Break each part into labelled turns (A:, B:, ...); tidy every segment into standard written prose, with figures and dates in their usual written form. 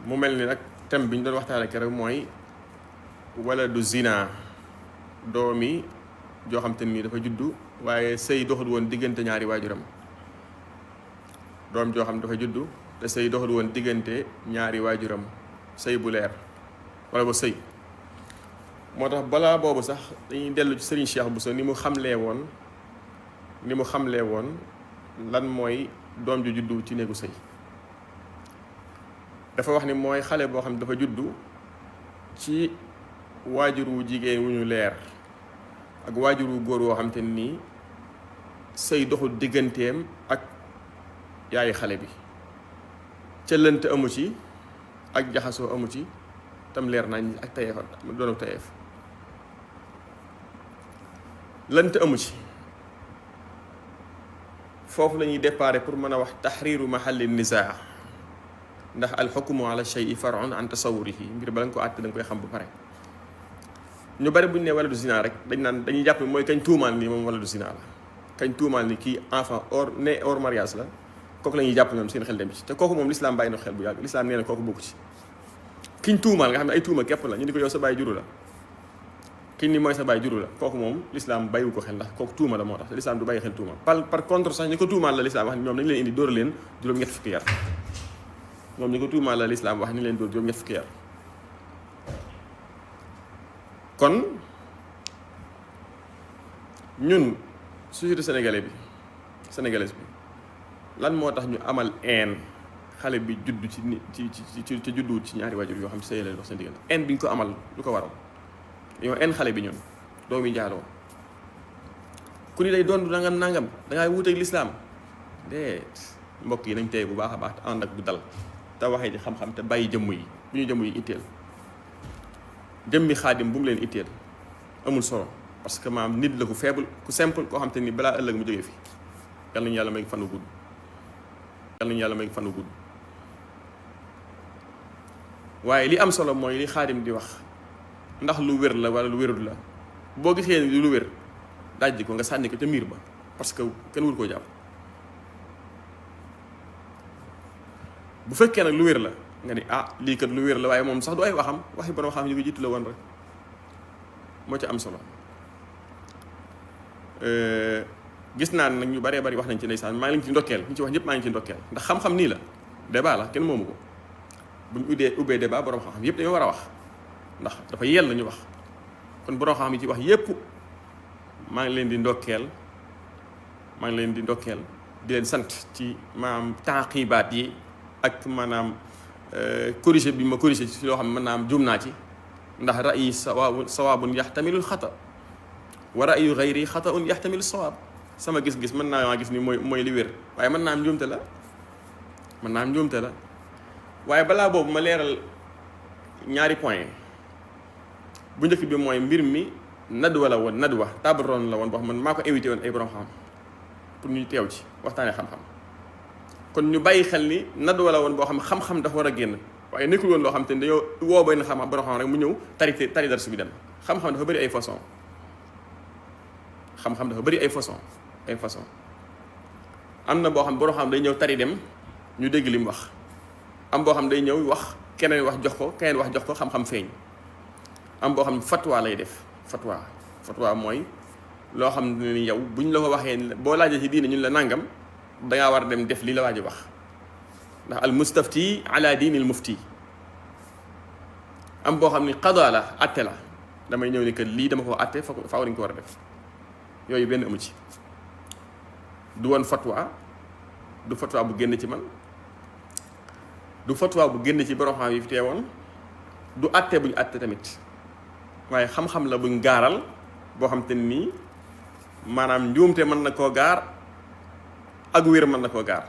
A: mu mel ni nag thème bi ñu doon waxtaane keroog mooy wala du zina doomi joo xam te nii dafa juddu waaye sëy doxul woon diggante ñaari waajuram doom joo xam dafa juddu te sëy doxul woon diggante ñaari waajuram sëy bu leer wala ba sëy moo tax balaa boobu sax dañuy dellu ci Serigne Cheikh Bousso ni mu xamlee woon lan mooy doom ju juddu ci néegu sëy dafa wax ni mooy xale boo xam ne dafa juddu ci waajur wu jigéen wu ñu leer ak waajur wu góor woo xam te nii sëy doxul digganteem ak yaayu xale bi cëllante amu ci ak jaxasoo amu ci tam leer nañ ak tayeef doonu tayeef lante amu ci foofu la ñuy déparé pour mën a wax taxriiru mahalli nisaa ndax alxukmu ala shay'i far'un an tasawurihi mbir bala nga ko àtte da nga koy xam bu pare ñu bari bu ñu nee wala du zina rek dañuy jàpp mooy kañ tuumaal ni moom wala du zina la kañ tuumaal ni kii enfant hors mariage la kooku la ñuy jàpp ñoom seen xel dem ci te kooku moom l'islam bàyyi na xel bu yàgg l'islam nee na kooku bokku ci kiñ tuumaal nga xam ne ay tuuma képp la ñu di ko yow sa bàyyi juru la kiñ ni mooy sa bàyyi juru la kooku moom l'islam bàyyiwu ko xel ndax kooku tuuma la moo tax l'islam du bàyyi xel tuuma par contre sax ñi ko tuumaal la l'islam wax ni ñoom dañu leen indi dóor leen juróom-ñett fukki yar ñoom ñi ko tuumaal la l'islam wax ni leen dóor juróom-ñett fukki yar kon ñun société sénégalaise bi lan moo tax ñu amal een xale bi judd ci judduwut ci ñaari waajur yoo xam ci sëy la wax seen diggante een bi ñu ko amal lu ko waral yow een xale bi ñun doomi njaaloo ku ni day doon nangam dangay wuuteeg lislaam déet mbokk yi nañ tey bu baax a baax te ànd ak bu dal te waxee ci xam-xam te bàyyi jëmm yi bu ñu jëmm yi itteel jëmmi xaadim bu mu leen itteel amul solo parce que maam nit la ku faible ku simple koo xam te ni balaa ëllëg mu jógee fi yal nañu yàlla may fanu gudd waaye li am solo mooy li xaadim di wax ndax lu wér la wala lu wérul la boo gisee ni lu wér dajji ko nga sànni ko ca miir ba parce que kenn wur koo jàpp bu fekkee nag lu wér la nga ni lii kat lu wér la waaye moom sax du ay waxam waxi borom xam yi ko jiitu la woon rek moo ci am solo gis naa nag ñu bëree bëri wax nañ ci ndeysaan maa ngi leen ci ndokkeel ñu ci wax ñëpp maa ngi ci ndokkeel ndax xam-xam nii la débat la kenn moomu ko bu ñu ubbee débat borom xam-xam yëpp dañoo war a wax ndax dafa yell ñu wax kon borom xam-xam yi ci wax yëpp maa ngi leen di ndokkeel di leen sant ci maanaam taaqibaat yi ak maanaam corrigé bi ma corrigé ci loo xam ne mën naa am juum naa ci ndax ra'yi sawaabun yaxtamilul xata wa ra'yu gayri xataun yaxtamilu sawaab sama gis-gis mën naa maa gis ni mooy li wér waaye mën naa am njuumte la waaye balaa boobu ma leeral ñaari point bu njëkk bi mooy mbir mi nadwa la woon nadwa table ronde la woon boo xam man maa ko invité woon ay borom xam pour ñu teew ci waxtaanee xam-xam kon ñu bàyyi xel ni nadwa la woon boo xam xam-xam dafa war a génn waaye nekkul woon loo xam te ne dañoo woo bay na xam borom xam rek mu ñëw tari darsu bi dem xam-xam dafa bëri ay façon am na boo xam borom xam day ñëw tari dem ñu dégg li mu wax am boo xam day ñëw wax keneen wax jox ko xam-xam feeñ am boo xam fatwa lay def fatwa mooy loo xam ne ni yow buñ la ko waxee boo laajee ci diine ñun la nangam dangaa war a dem def li la waa ji wax ndax al mustafti ala diinil mufti am boo xam ni qada la atte la damay ñëw ni que lii dama ko atte faaw dañ ko war a def yooyu benn amu ci du woon fatwa du fatwa bu génn ci man du fatwa bu génn ci borom xam yi fi teewoon du atte buñ atte tamit waaye xam-xam la buñ gaaral boo xam te nii maanaam njuumte mën na koo gaar ak wér mën na koo gaar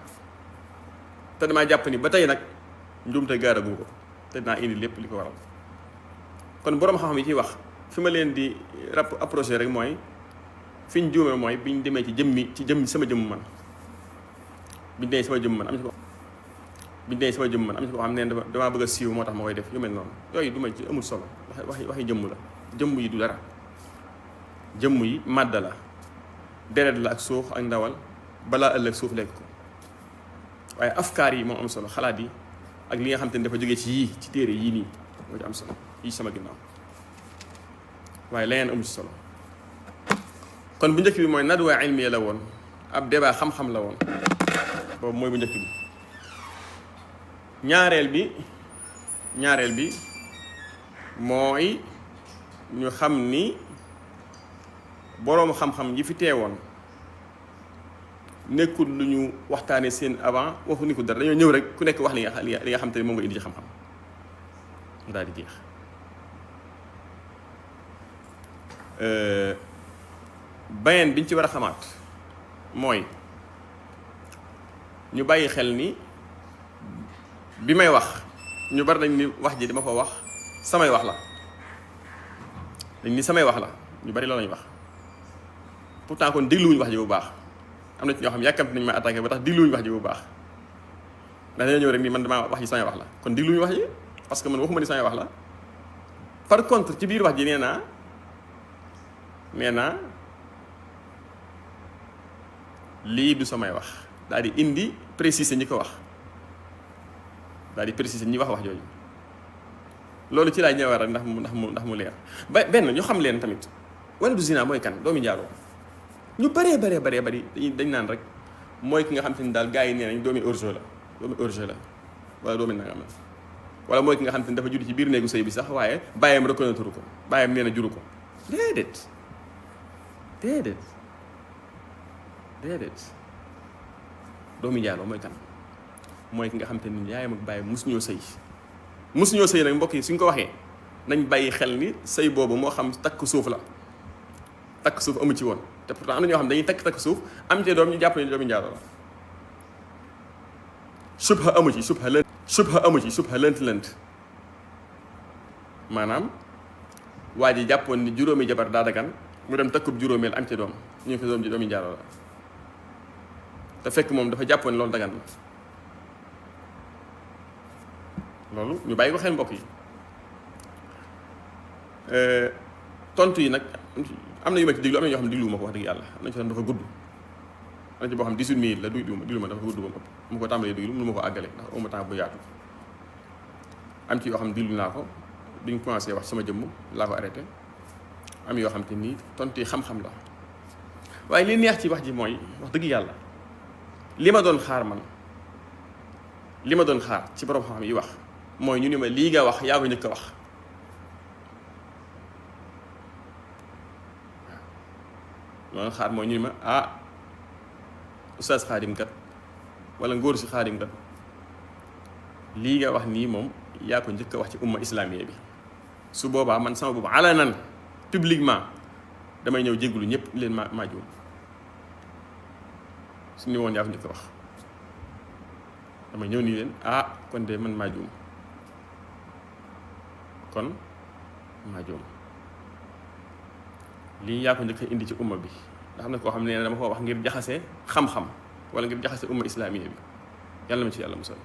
A: te damaa jàpp ni ba tey nag njuumte gaaragu ko te dinaa indi lépp li ko waral kon borom xam-xam yi ciy wax fi ma leen di approché rek mooy fi ñu juume mooy biñ demee ci jëmmi sama jëmm man biñ demee sama jëmm man am na ko xam ne damaa bëgg a siiw moo tax ma koy def yu mel noonu yooyu du ma ci amul solo waxi jëmm la jëmm yi du dara jëmm yi màdd la deret la ak suux ak ndawal balaa ëllëg suuf lekk ko waaye afkaar yi moo am solo xalaat yi ak li nga xam te ne dafa jógee ci yii ci téere yii nii moo ci am solo yii sama ginnaaw waaye leneen amu ci solo. kon bu njëkk bi mooy nadwa ilmiya la woon ab débat xam-xam la woon boobu mooy bu njëkk bi. ñaareel bi mooy ñu xam ni boroom xam-xam yi fi teewoon nekkul lu ñu waxtaanee seen avant waxu ni ko dara dañoo ñëw rek ku nekk wax li nga xam te ne moom nga indi ci xam-xam mu daal di jeex. beneen biñ ci war a xamaat mooy ñu bàyyi xel ni bi may wax ñu bari dañ ni wax ji dama ko wax samay wax la dañ ni samay wax la ñu bari loolu lañu wax pourtant kon dégluwuñu wax ji bu baax am na ci ñoo xam yàkkamti nañ ma attaqué ba tax dégluwuñu wax ji bu baax ndax dañoo ñëw rek ni man damaa wax ji samay wax la kon dégluwuñu wax ji parce que man waxuma ni samay wax la. par contre ci biir wax ji nee naa lii du samay wax daal di indi préciser ñi ko wax daal di préciser ñi wax jooju loolu ci laay ñëwaat rek ndax mu leer ba benn ñu xam leen tamit wala du zina mooy kan doomi njaaloo ñu bëree bëri dañ naan rek mooy ki nga xam te ni daal gars yi nee nañ doomi orge la wala doomi nangam la wala mooy ki nga xam te ni dafa judd ci biir néegu sëy bi sax waaye bàyyam reconnaître ko bàyyam nee na juru ko déedéet doomi njaaloo mooy kan mooy ki nga xam te ni yaayam ak bàyyam musuñoo sëy nag mbokk yi suñ ko waxee nañ bàyyi xel ni sëy boobu moo xam takk suuf la takk suuf amu ci woon te pourtant am na ñoo xam dañuy takk suuf am ci doom ñu jàpp ne doomi njaaloo la subha amu ci subha lënt maanaam waa ji jàppoon ni juróomi jabar daa dagan mu dem takkub juróomeel am ci doom ñu ngi ko doom ji doomi njaaloo la te fekk moom dafa jàppoon loolu dagan la loolu ñu bàyyi ko xel mbokk yi. tontu yi nag am na yu ma ci diglu am na ñoo xam ne digluwuma ko wax dëgg yàlla am na ci dafa gudd am na ci boo xam 18 minutes la diglu ma dafa gudd ba mu ko tàmbalee diglu mënu ma ko àggale ndax amu temps bu yaatu am ci yoo xam ne diglu naa ko bi ñu commencé wax sama jëmm laa ko arrêté am yoo xam te nii tontu yi xam-xam la waaye li neex ci wax ji mooy wax dëgg yàlla li ma doon xaar ci borom xam-xam yi wax mooy ñu ni ma lii nga wax yaa ko njëkk a wax loolu xaar mooy ñu ni ma oustaz Xaadim kat wala ngóor si Xaadim kat lii nga wax nii moom yaa ko njëkk a wax ci umma islamiya bi su boobaa man sama boobu alanan publiquement damay ñëw jéggulu ñëpp leen maa juum su ni woon yaa ko njëkk a wax damay ñëw nii leen kon de man maa juum lii yaa ko njëkk a indi ci umma bi nga xam ne koo xam ne dama ko wax ngir jaxase xam-xam wala ngir jaxase umma islamiya bi yàlla ma ci yàlla musal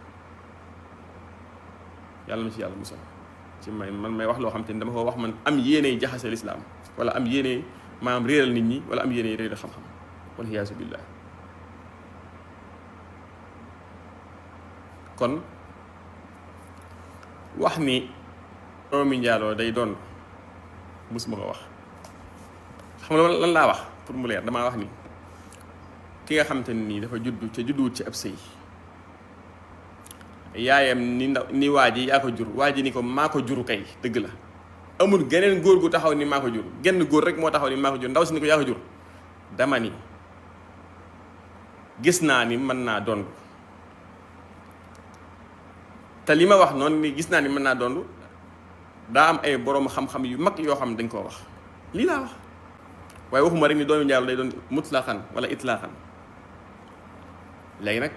A: ci man may wax loo xam te ni dama ko wax man am yéeney jaxase lislaam wala am yéeney maanaam réeral nit ñi wala am yéeney réeral xam-xam wal iyaazu billah kon wax ni doomi njaaloo day doon musuma ko wax xam nga lan laa wax pour mu leer damaa wax ni ki nga xamante ne nii dafa judduwut ci ab sëy yaayam ni waa ji yaa ko jur waa ji ni ko maa ko juru kay dëgg la amul geneen góor gu taxaw ni maa ko jur genn góor rek moo taxaw ni maa ko jur ndaw si ni ko yaa ko jur dama ni gis naa ni mën naa dond te li ma wax noonu ni gis naa ni mën naa dond daa am ay borom xam-xam yu mag yoo xam dañ koo wax lii laa wax waaye waxuma rek ni doomi njaaloo day doon mutlaqan wala itlaqan léegi nag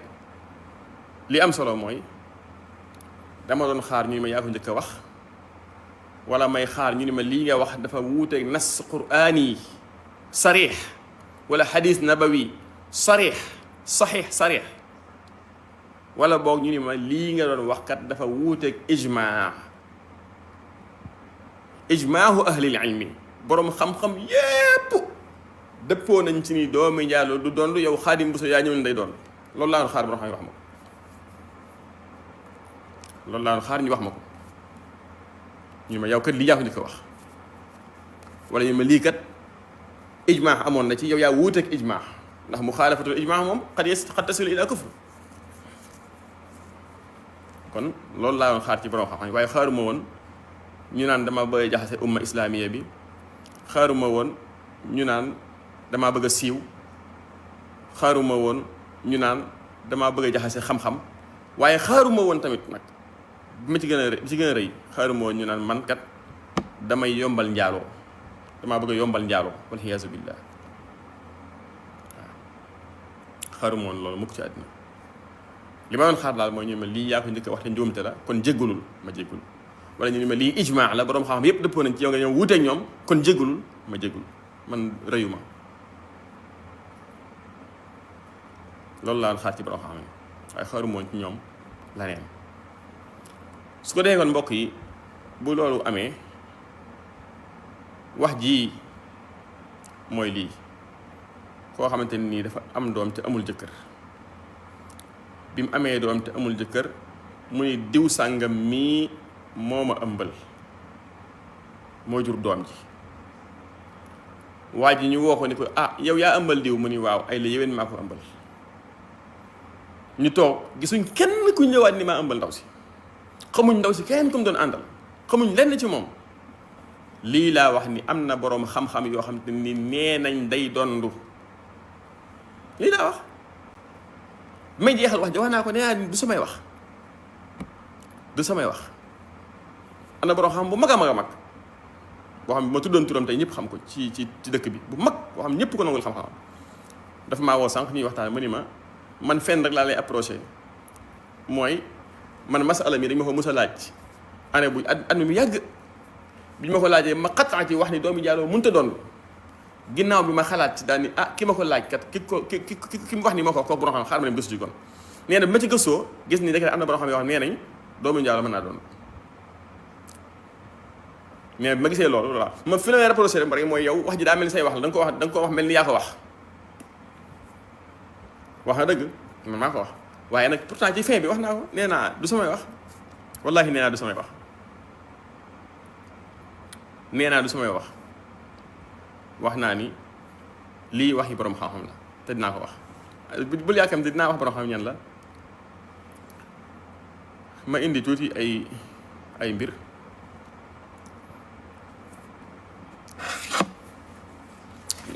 A: li am solo mooy dama doon xaar ñu ni ma yaa ko njëkk a wax wala may xaar ñu ni ma lii nga wax dafa wuuteeg nas quraani sarix wala xadis nabawi sarix saxiix wala boog ñu ni ma lii nga doon wax kat dafa wuuteeg ijmaahu ahlil ilmi boroom xam-xam yépp dëppoo nañ ci ni doomi njaaloo du doon yow Xaadim Buso yaa ñëw ne day doon loolu laa doon xaar boroom xam yi wax ma loolu laa xaar ñu wax ma ko ñu ma yow kat lii yaa ko njëkk a wax wala ñu ma lii kat ijmaa amoon na ci yow yaa wuuteeg ijmaa ndax muxaalafatul ijmaa moom qad tasilu ila kufr kon loolu laa doon xaar ci borom xam-xam waaye xaaruma woon ñu naan dama bëgg a jaxase umma islamiya bi xaaruma woon ñu naan damaa bëgg a siiw xaaruma woon ñu naan damaa bëgg a jaxase xam-xam waaye xaaruma woon tamit nag bi ma ci gën a rëy xaaruma woon ñu naan man kat damay yombal njaaloo damaa bëgg a yombal njaaloo wal iyaazu billah waaw xaaruma woon loolu mukk ci àddina li ma doon xaar daal mooy ñu ma lii yaa ko njëkk a wax te njuumte la kon jéggalul ma jéggul wala ñu ne ma lii ijmaa la borom xam-xam yépp dëppoo nañ ci yow nga ñëw wuuteeg ñoom kon jéggalul ma jéggul man rëyuma loolu laa doon xaar ci borom xam-xam yi waaye xaaruma woon ci ñoom la neen su ko defee kon mbokk yi bu loolu amee wax ji mooy lii koo xamante ni dafa am doom te amul jëkkër bi mu amee doom te amul jëkkër mu ni diw sàngam mii moo ma ëmbal moo jur doom ji waa ji ñu woo ko ni ko yow yaa ëmbal diw mu ni waaw ay la yéwén maa ko ëmbal ñu toog gisuñ kenn ku ñëwaat ni maa ëmbal ndaw si xamuñ ndaw si kenn ku mu doon àndal xamuñ lenn ci moom lii laa wax ni am na boroom xam-xam yoo xam te ni nee nañ day dondu lii laa wax may jeexal wax ji wax naa ko nee naa du samay wax am na boroom xam bu mag a mag a mag boo xam ne ma tuddoon turam tey ñëpp xam ko ci dëkk bi bu mag boo xam ñëpp ko nangul xam-xam dafa maa woo sànq ñuy waxtaan mu ni ma man fenn rek laa lay approché mooy man masala mi dañ ma ko mos a laaj année bu at mi mu yàgg bi ñu ma ko laajee ma xataa ci wax ni doomi jaaloo mënut a doon ginnaaw bi ma xalaat ci daal ni ki ma ko laaj kat ki mu wax ni ma ko kooku borom xam xaar ma dem gëstu ji kon nee na bi ma ci gëstoo gis ni rek am na borom xam yoo xam nee nañ doomu jaaloo mën naa doon mais bi ma gisee loolu voilà ma fi la may reproché rek mooy yow wax ji daa mel ni say wax la da nga ko wax mel ni yaa ko wax na dëgg man maa ko wax waaye nag pourtant ci fin bi wax naa ko nee naa du samay wax wallahi nee naa du samay wax wax naa ni lii wax yi borom xam-xam la te dinaa ko wax bul yaakaar te dinaa wax borom xam ñan la ma indi tuuti ay mbir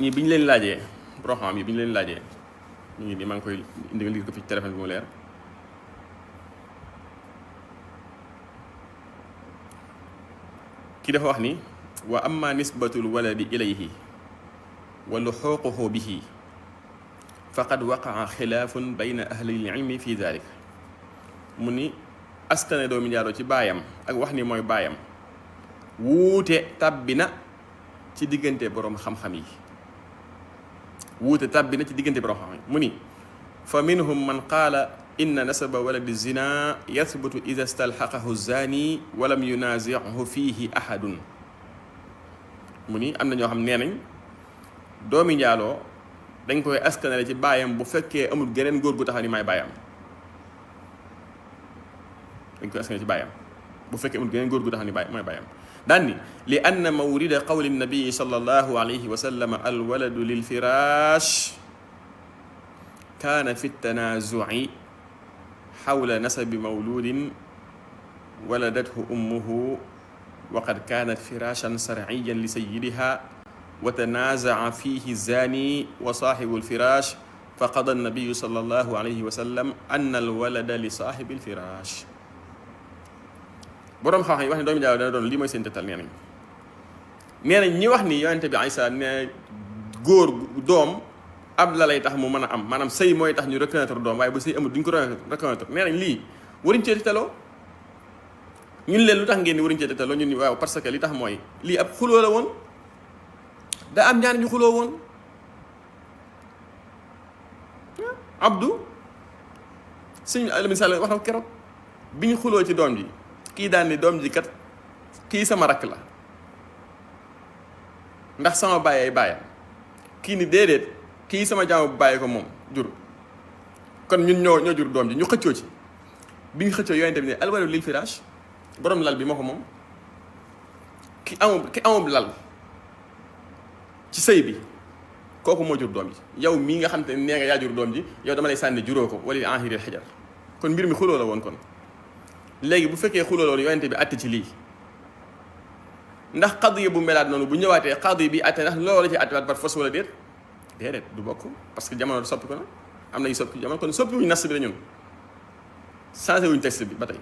A: ñii bi ñu leen laajee borom xam yi bi ñu leen laajee ñu ngi nii maa ngi koy indi nga liir ko fi ci téléphone bi mu leer kii dafa wax ni wa amma nisbatul waladi ilayhi wa luxuquhu bihi faqad waqaa xilaafun bayna ahli ilmi fi dalik mu ni askane doomi njaaloo ci baayam ak wax ni mooy baayam wuute tàbbi na ci diggante boroom xam-xam yi mu ni fa minhum man qaala inna nasaba waladi zina yathbutu ida stalxaqahu zani walam yunazihu fihi ahadun mu ni am na ñoo xam nee nañ doomi njaaloo dañ koy askanale ci baayam bu fekkee amul geneen góor gu taxaw ni maay baayam dañ koy askanale ci baayam bu fekkee amul geneen góor gu taxaw ni mooy baayam daan ni li anna mawrida qawli nabii sallallahu alayhi wa sallam alwaladu lilfiraash kaana fi tanaazuci xawla nasabi mawludin waladathu ummuhu wa qad kaanat firaashan sarciyan li sayyidiha wa tanaazaca fiihi zaani wa saaxibu lfiraash fa qada nabiyu sallallahu alayhi wa sallam anna alwalada li saaxibi lfiraash. boroom xam-xam yi wax ne doomi jaaw dana doon lii mooy seen tettal nee nañ ñi wax ni yonente bi Isa ne góor doom ab la lay tax mu mën a am maanaam sëy mooy tax ñu reconnaître doom waaye bu sëy amul duñ ko reconnaître nee nañ lii waruñ cee tettaloo ñun leen lu tax ngeen ni waruñ cee tettaloo ñun ni waaw parce que li tax mooy lii ab xuloo la woon daa am ñaar ñu xuloo woon Abdou sëñ Alamin Sall wax na keroog bi ñu xuloo ci doom ji kii daan ni doom ji kat kii sama rakk la ndax sama baay ay baayam kii ni déedéet kii sama jaamu bu bàyyi ko moom jur kon ñun ñoo jur doom ji ñu xëccoo ci bi ñu xëccoo yonente bi ne alwaladu lil firaash borom lal bi moo ko moom ki amul lal ci sëy bi kooku moo jur doom ji yow mii nga xam te nee nga yaa jur doom ji yow dama lay sànni juróo ko wala enhiril xajar kon mbir mi xuloo la woon kon léegi bu fekkee xuloo la woon yonente bi àtte ci lii ndax qadiya bu melaat noonu bu ñëwaatee qadi bi àtte ndax loolu la ci àttewaat par force wala déedéet du bokk parce que jamono soppi ko na am na yu soppi jamono kon soppi wuñu nas bi la ñun changé wuñu texte bi ba tey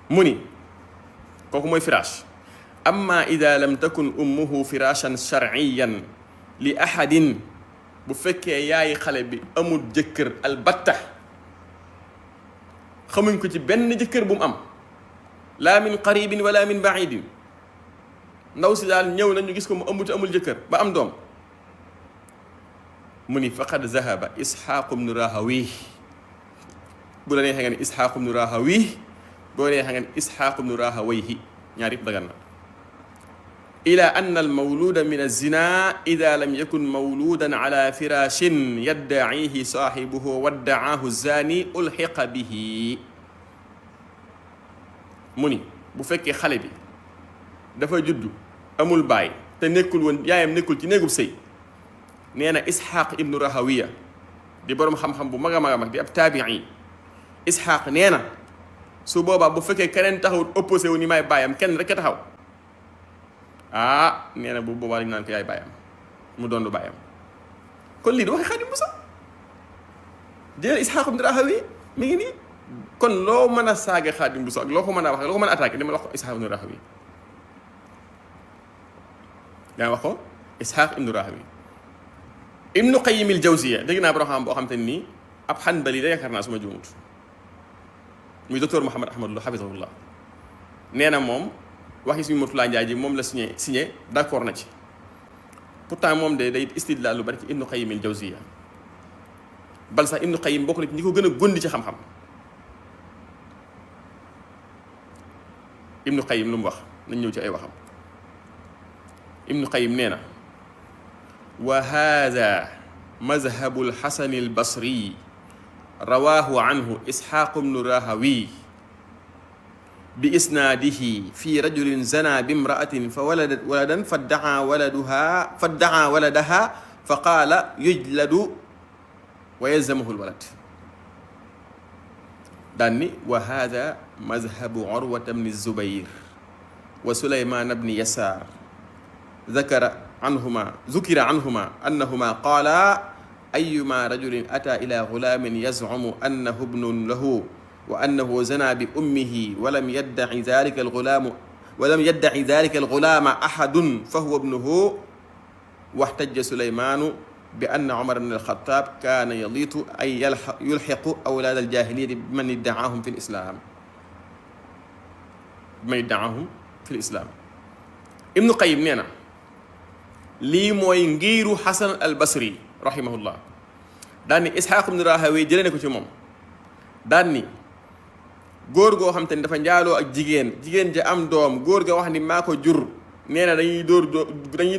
A: mu ni kooku mooy firaash amma ida lam takun ummuhu firashan sharciyan li ahadin bu fekkee yaayi xale bi amul jëkkër albatta xamuñ ko ci benn jëkkër bu mu am laa min qaribin wala min baidin ndaw si daal ñëw nañu gis ko mu ëmb te amul jëkkër ba am doom mu ni faqad zahaba isxaaqu bnu rahawi bu la neexee nga ne isxaaqu bnu rahawi boo neexee nga ne isxaaqu bnu rahawayhi ñaar yëpp dagan na ila anna almawluda min alzina ida lam yakun mawludan ala firashin yaddacihi saaxibuhu waddacaahu zani ulxiqa bihi mu ni bu fekkee xale bi dafa juddu amul baay te nekkul woon yaayam nekkul ci néegub sëy nee na isxaaq ibnu rahawiya di boroom xam-xam bu mag a mag a mag di ab taabii isxaaq nee na su boobaa bu fekkee keneen taxawut opposé wu ni may baayam kenn rek a taxaw nee na bu boobaa dañu naan ko yaay baayam mu doon du baayam kon lii di waxee Xaadim Buso jël isxaaq ibnu rahawi mi ngi nii kon loo mën a saaga Xaadim Buso ak loo ko mën a wax loo ko mën a attaqué dama la wax ko isxaaq ibnu rahawi daa wax ko isxaaq ibnu rahawi ibnu qayyim al jawziya dégg naa borom xam boo xam te nii ab xanbali da yaakaar naa su ma juumut muy docteur Mouhamed Ahmad Lo xafisahullah nee na moom waxi suñu Murtala Njaay ji moom la signé d'accord na ci pourtant moom de day istidlaal lu bari ci ibnu qayyim al jawziya bal sax ibnu qayyim bokk na ci ñi ko gën a gondi ci xam-xam ibnu qayyim lu mu wax nañ ñëw ci ay waxam ibnu qayyim nee na wa haada mazhabu alxasani albasri rawaahu anhu isxaaqu bnu rahawi bi isnaadihi fi rajulin zana bimraatin fa waladat waladan faddacaa waladaha fa qaala yujladu wa yalzamuhu alwalad daan ni wa haada mazhabu urwata bni zubayr wa suleymaan bni yasaar ذكر عنهما أنهما قالا أيما رجل أتى إلى غلام يزعم أنه ابن له وأنه زنى بأمه ولم يدع ذلك الغلام أحد فهو ابنه واحتج سليمان بأن عمر بن الخطاب كان يليط أن يلحق أولاد الجاهلية بمن ادعاهم في الإسلام ابن قيم نينا lii mooy ngiiru Xasan al Basri rahimahullah daan ni Isxaaq ibnu Rahawi jëlee na ko ci moom daan ni góor goo xam te ni dafa njaaloo ak jigéen ja am doom góor ga wax ni maa ko jur nee na dañuy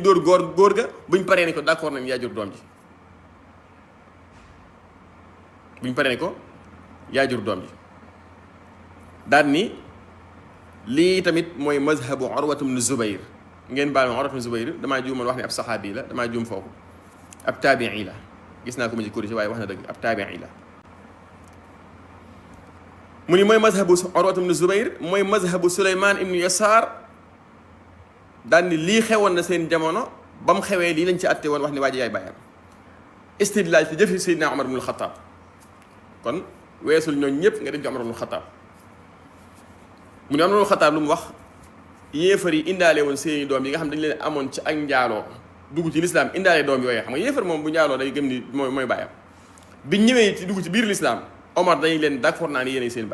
A: dóor góor ga buñ paree ni ko d'accord nañ yaa jur doom ji daan ni lii tamit mooy mazhabu Urwatu bnu Zubayr ngeen baal ma Urwatu bnu Zubayr damaa juumoon wax ne ab saxaabi la damaa juum foofu ab taabii la gis naa ko ma ci corrigé waaye wax na dëgg ab taabii la mu ni mooy mazhabu Urwatu bnu Zubayr mooy mazhabu Suleymaan ibnu Yasaar daan ni lii xewoon na seen jamono ba mu xewee lii lañ ci atte woon wax ni waa ji yaay bàyyam istidlaal ci jëfi Seydina Umar ibnul Xataab kon weesul ñooñu ñëpp nga dem ci Umar ibnul Xataab mu ne Umar ibnul Xataab lu mu wax yéefar yi indaale woon seeni doom yi nga xam dañu leen amoon ci ak njaaloo dugg ci lislaam indaale doom yooyu xam nga yéefar moom bu njaaloo day gëm ni mooy bàyyam biñ ñëwee ci dugg ci biir lislaam Omar dañu leen d'accord naa ni yéenay seen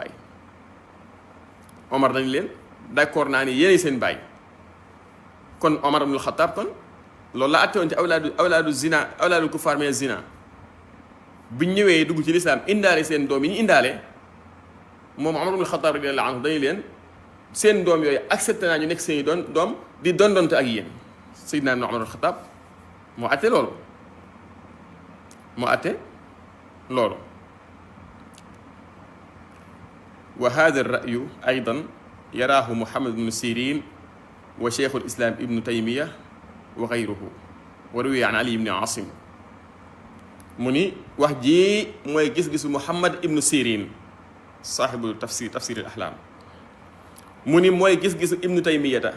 A: baay kon Omar ibnul Xataab kon loolu la atte woon ci awlaadu zina awlaadu kufaar min zina biñ ñëwee dugg ci lislaam indaale seen doom yi ñu indaale moom Omar ibnul Xataab radiyallaahu anhu dañu leen seen doom yooyu accepté naa ñu nekk seen i doom di dondonte ak yéen Seydina Umar ibnul Xataab moo atte loolu wa hada rayu aydan yaraahu Muhammad ibnu Sirin wa cheikhul islam ibnu Taymiya wa gayruhu wa ruwiya an Ali ibni Asim. mu ni wax ji mooy gis-gisu Muhammad ibnu Sirin saaxibu tafsir al ahlaam. mu ni mooy gis-gisu ibnu Taymiyata,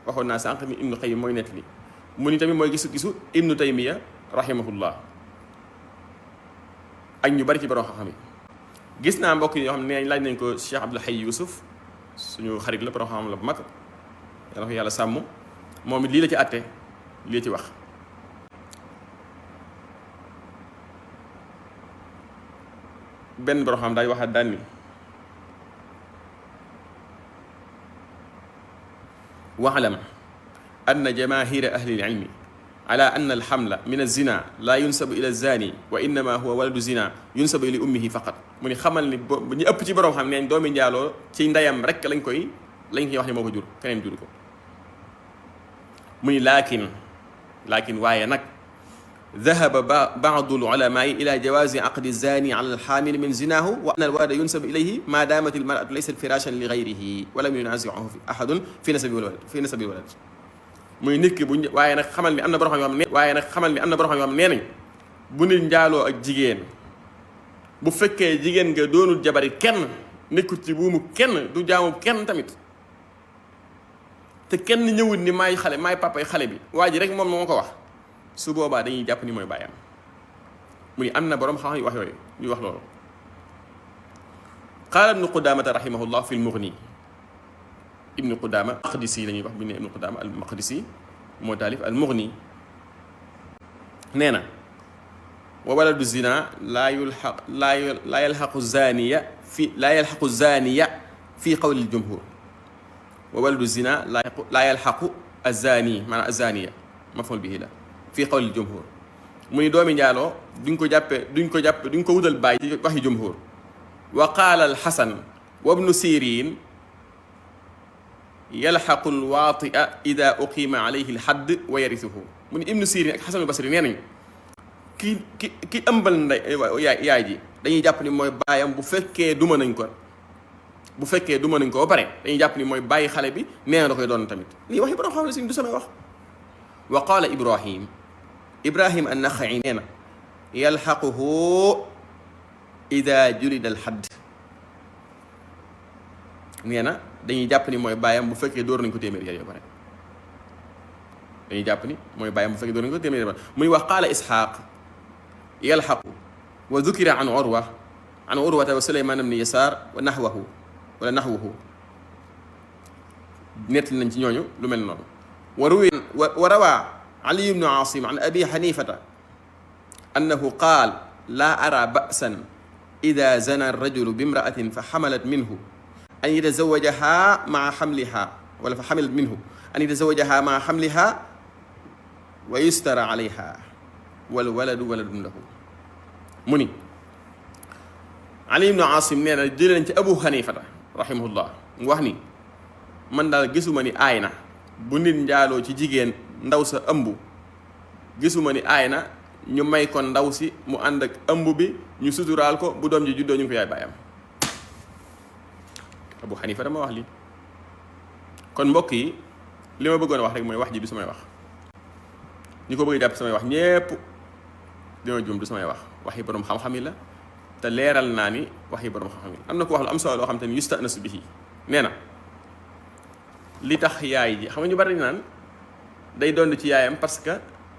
A: waxoon naa sànq ni ibnu Qayyim mooy nettali. mu ni tamit mooy gisu ibnu Taymiya rahimahullah ak ñu bari ci borom xam-xam yi. gis naa mbokk yi yoo xam ne laaj nañ ko Cheikh Abdoul Hayy Youssouf, suñu xarit la borom xam-xam la bu mag, yàlla ko yàlla sàmm. moom it lii la ci àtte, lii la ci wax. benn borom xam daal di waxaat daan ni waalam anna jamaahira ahli al-ilmi ala anna alhamla min az-zina la yunsabu ila az-zani wa innama huwa waladu zina yunsabu li ummihi faqat. mu ni xamal ni ñu ëpp ci borom xam ne doomi njaaloo ci ndeyam rek lañ koy wax ne moo ko jur, keneen juru ko. mu ni laakin waaye nag dahaba baadu al-ulamaai ila jawaazi aqdi az-zani ala al-haamil min zinahu wa anna al-walada yunsabu ilayhi ma damat al-mar'atu laysat firashan li ghayrihi wa lam yunazi'uhu ahadun fi nasabi al-walad. muy nit ki waaye nag xamal ni am na borom xam yoo xam nee nañ bu nit njaaloo ak jigéen, bu fekkee jigéen nga doonul jabari kenn, nekkul ci buumu kenn, du jaamu kenn tamit, te kenn ñëwul ni maay papay xale bi, waa ji rek moom moo ko wax, su boobaa dañuy jàpp ni mooy bàyyam. mu ni am na borom xam-xam yu wax yooyu, ñuy wax loolu. qaala ibnu Qudaamata rahimahullah fi al-Mughni. ibnu Qudaama al-Maqdisi la ñuy wax bi ne ibnu Qudaama al-Maqdisi moo taalif al-Mughni. nee na wa waladu zina laa yalxaqu zaaniya fi qawli al-jumhur. wa waladu zina laa yalxaqu az-zaani maanaam az-zaaniya maf'uul bihi la fi qawli al-jumhur. muy doomi njaaloo duñ ko wutal baay ci waxi jumhur. wa qaala al-Hasan wa ibnu Sirin yalxaqu al-waatia ida uqima alayhi al-hadd wa yarisuhu. mu ni ibnu Sirin ak Hasan al-Basri nee nañ ki ëmbal yaay ji dañuy jàpp ni mooy baayam bu fekkee duma nañ ko ba pare dañuy jàpp ni mooy bàyyi xale bi, nee na da koy doon tamit. lii waxi borom xam ne si du samay wax. wa qaala Ibrahim an-Naxa'i nee na yalxaquhu ida julida al-hadd. nee na dañuy jàpp ni mooy baayam bu fekkee door nañ ko téeméer yar yo pare. dañuy jàpp ni mooy baayam bu fekkee door nañ ko téeméer yar yo pare. muy wax qaala Isxaaq yalxaqu wa dukira an Urwata wa Suleymaan ibn Yasaar wa naxwahu nett nañ ci ñooñu lu mel noonu. wa rawaa Ali ibnu Aasim an Abi Xanifata annahu qaal laa ara ba'san ida zana ar-rajulu bimra'atin fa xamalat minhu an yatazawajaha maa xamliha wala fa xamilat minhu an yatazawajaha maa xamliha wa yustara alayha wal waladu waladun lahu. mu ni Ali ibnu Asim nee na jëlee nañ ci Abu Xanifata rahimahullah mu wax ni man daal gisuma ni aay na bu nit njaaloo ci jigéen, ndaw sa ëmb, gisuma ni aay na ñu may ko ndaw si mu ànd ak ëmb bi, ñu suturaal ko, bu doom ji juddoo ñu ngi ko yaay baayam. Abu Xanifa dama wax lii. kon mbokk yi li ma bëggoon a wax rek mooy wax ji du samay wax. ñi ko bëgg jàpp samay wax ñépp dina juum, du samay wax, waxi borom xam-xam yi la, te leeral naa ni waxi borom xam-xam yi. am na ko wax lu am solo loo xam te ni yustanasu bihi. nee na li tax yaay ji xam nga ñu bari naan day doon ci yaayam parce que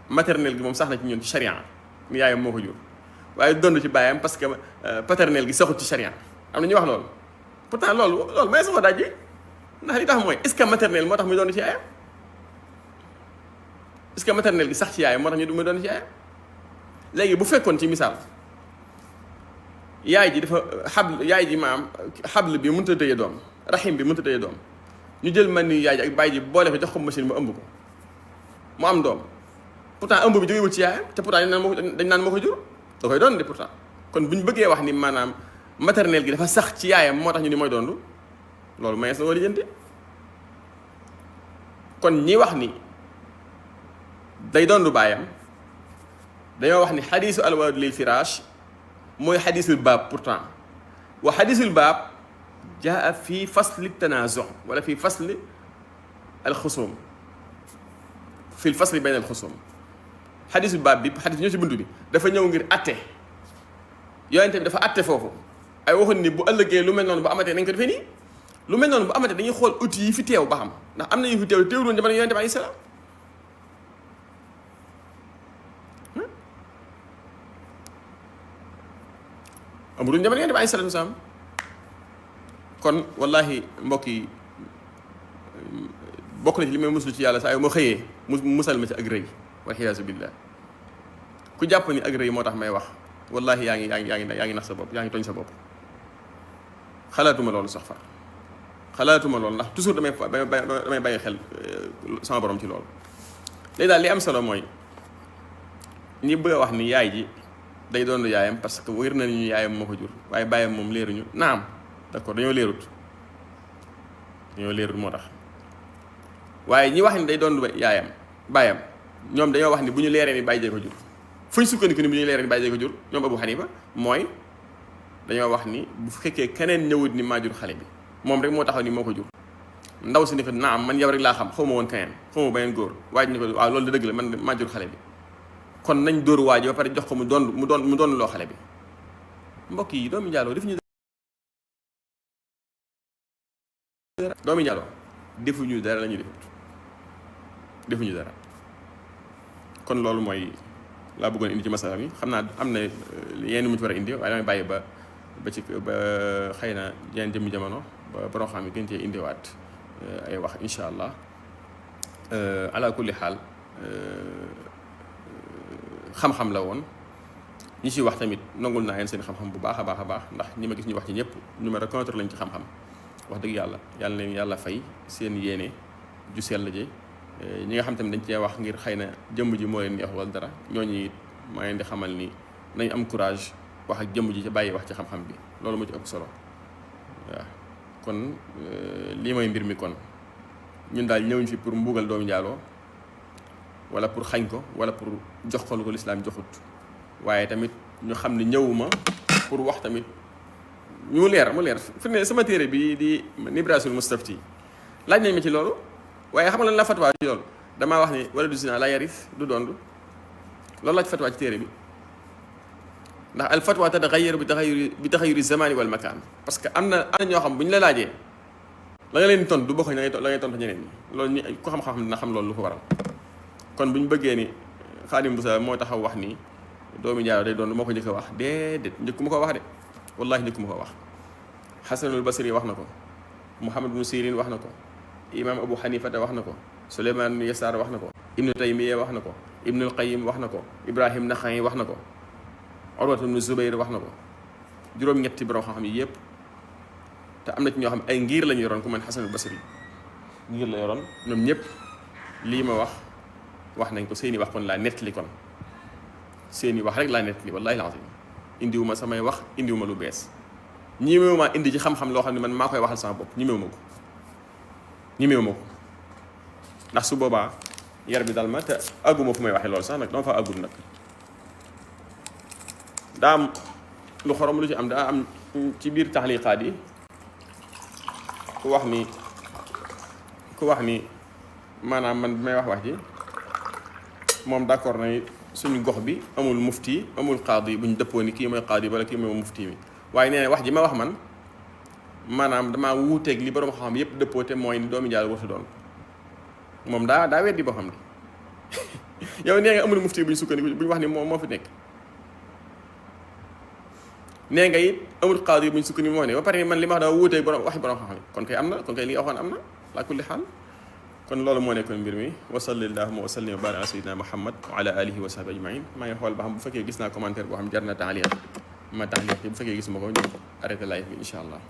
A: maternelle gi moom sax na ci ñun ci charia, ni yaayam moo ko jur, waaye doon ci baayam parce que paternelle gi saxut ci charia. am na ñu wax loolu. pourtant loolu may sama daaj ndax li tax mooy est-ce que maternelle moo tax muy doon ci yaayam? est-ce que maternelle gi sax ci yaayam moo tax muy doon ci yaayam? léegi bu fekkoon ci misaal yaay ji dafa xabl bi mënut a tëye doom, rahim bi mënut a tëye doom, ñu jël man ni yaay ji ak baay ji boole ko jox ko machine mu ëmb ko mu am doom, pourtant ëmb bi jógewul ci yaayam, te pourtant dañ naan moo ko jur, da koy doon de pourtant. kon bu ñu bëggee wax ni maanaam maternelle gi dafa sax ci yaayam moo tax ñu ni mooy doondu, loolu mayees na woo lijjanti. kon ñi wax ni day doondu baayam dañoo wax ni xadiisu alwaladu lil firaash mooy xadiisul baab pourtant wa xadiisul baab jaa fi fasli tanazu wala fi fasli alxusum fi lfasli bayna alxusum xadis bi baab bi xadis bi ñoo ci bunt bi dafa ñëw ngir atte yonente bi dafa atte foofu ay waxoon ni bu ëllëgee lu mel noonu bu amatee nañ ko defee nii lu mel noonu bu amatee dañuy xool outils yi fi teew ba xam ndax am na yu fi teew teewuloon jamono yonente bi alayhi salaam amuloon jamono yonente bi alayhi salaatu wasalaam kon wallahi mbokk yi bokk na ci li may muslu ci yàlla saa yu ma xëyee musal ma ci ak rëy wal xiyaasu billah ku jàpp ni ak rëy moo tax may wax wallahi yaa ngi nax sa bopp yaa ngi tooñ sa bopp xalaatuma loolu sax far xalaatuma loolu ndax toujours damay bàyyi xel sama borom ci loolu léegi daal li am solo mooy ñi bëgg a wax ni yaay ji day doon yaayam parce que wér na ñu yaayam moo ko jur waaye bàyyam moom leeruñu naam d'accord dañoo leerut moo tax waaye ñi wax ni day doon yaayam bàyyam ñoom dañoo wax ni bu ñu leeree ni bàyyi jee ko jur fu ñu sukkandiku ni bu ñu leeree ni bàyyi jee ko jur ñoom Abu Hanifa mooy dañoo wax ni bu fekkee keneen ñëwut ni maa jur xale bi moom rek moo taxaw ni moo ko jur ndaw si ni ko naam man yow rek laa xam xaw ma woon keneen xaw ma beneen góor waaye ni ko waaw loolu da dëgg la man maa jur xale bi kon nañ dóor waa ji ba pare jox ko mu doon loo xale bi mbokk yi doomi njaaloo defuñu dara la ñu defuñu dara kon loolu mooy laa bëggoon indi ci masala bi xam naa am na yenn mu ci war a indi waaye damay bàyyi ba xëy na yenn jëmmi jamono ba borom xam yi gën cee indiwaat ay wax incha allah ala kulli xaal xam-xam la woon ñi ci wax tamit nangul naa yeen seen xam-xam bu baax a baax ndax ñi ma gis ñu wax ci ñëpp ñu ma reconnaître lañ ci xam-xam wax dëgg yàlla leen yàlla fay seen yéene ju sell ji ñi nga xam tamit dañ cee wax ngir xëy na jëmm ji moo leen neex wala dara ñooñu it maa leen di xamal ni nañ am courage wax ak jëmm ji ci bàyyi wax ci xam-xam bi loolu moo ci ëpp solo waaw kon lii mooy mbir mi kon ñun daal ñëwuñ fi pour mbugal doomu njaaloo wala pour xañ ko wala pour jox ko lu ko lislaam joxut waaye tamit ñu xam ne ñëwuma pour wax tamit mu leer fi ne sama téere bi di Nibrasul Mustafti laaj nañ ma ci loolu waaye xam nga lan la fatwa ci loolu damaa wax ni wala du zina la yaris du dond loolu laaj fatwa ci téere bi ndax al fatwa tatagayyaru bi taxayyuri zamani wal makaan parce que am na ñoo xam bu ñu la laajee la nga leen tontu du bokk la ngay tontu ñeneen ñi loolu ñi ku xam-xam dina xam loolu lu ko waral kon bu ñu bëggee ni Xaadim Busa moo taxaw wax ni doomi njaaloo day doon moo ko njëkk a wax déedéet njëkku ma ko wax de wallahi njëkku ma ko wax Xasanul Basri wax na ko Muhammad ibnu Sirin wax na ko imam Abu Hanifata wax na ko Suleymaan ibnu Yasaar wax na ko Ibnu Taymiya wax na ko Ibnul Qayyim wax na ko Ibrahim Naxa'i wax na ko Urwatu ibnu Zubayr wax na ko juróom-ñetti borom xam-xam yi yëpp te am na ci ñoo xam ay ngir lañu yoroon ku mel Xasanul Basri ngir la yoroon ñoom ñëpp lii ma wax nañ ko seeni wax kon laa nettali kon seeni wax rek laa nettali wallahi alazim indiwuma samay wax indiwuma lu bees ñimewuma indi ci xam-xam loo xam ne man maa koy waxal sama bopp ñimewuma ko ndax su boobaa yar bi dal ma te àgguma fu may waxee loolu sax nag dama fa àggul nag daa am lu xorom lu ci am daa am ci biir taxliqaat yi ku wax ni maanaam man bi may wax ji moom d'accord na suñu gox bi amul mufti amul qaadi bu ñu dëppoo ni kii mooy qaadi wala kii mooy mufti mi waaye nee na wax ji ma wax man maanaam damaa wuuteeg li borom xam-xam yépp dëppoo te mooy ni doomi njaaloo warta doon moom daa weddi boo xam ne yow nee nga amul mufti bu ñu sukkandiku bu ñu wax ni moo fi nekk nee nga it amul qaadi bu ñu sukkandiku moo ne ba pare man li ma wax daa wuuteeg waxi borom xam-xam kon kay am na kon kay li nga waxoon am na la kulli xaal kon loolu moo nekkoon mbir mi wa sallallahu wa sallim wa barik ala sayyidina Muhammad wa ala alihi wa sahbihi ajmain maa ngi xool ba xam bu fekkee gis naa commentaire boo xam jar na taaliq ma taaliq bu fekkee gis ma ko ñu arrêté live bi incha allah